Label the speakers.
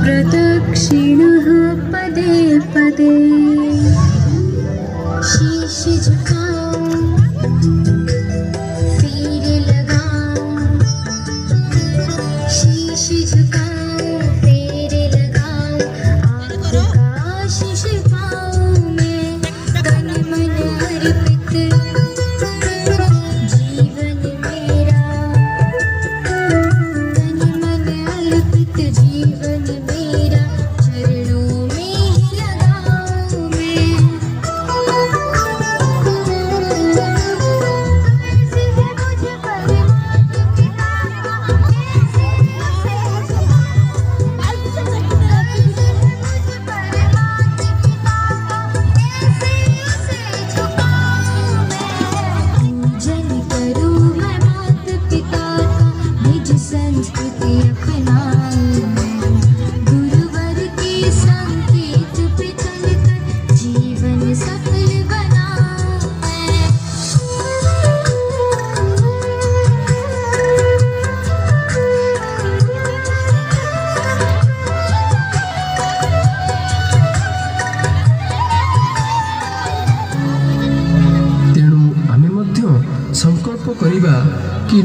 Speaker 1: प्रदक्षिणः पदे पदे शीश झुकाऊं तीर लगाऊं शीश झुकाऊं तीर लगाऊं आपका शीश पाऊं मैं तन मन अर्पित जीवन मेरा तन मन अर्पित जीवन मेरा चरणों में ही लगाऊं मैं पूजन करूं मैं माता पिता का निज संस्कृति अपनाऊं मैं गुरुवर के संकेत पे चलकर जीवन सफल बनाऊं मैं
Speaker 2: तेणु आमे मध्य संकल्प करिबा कि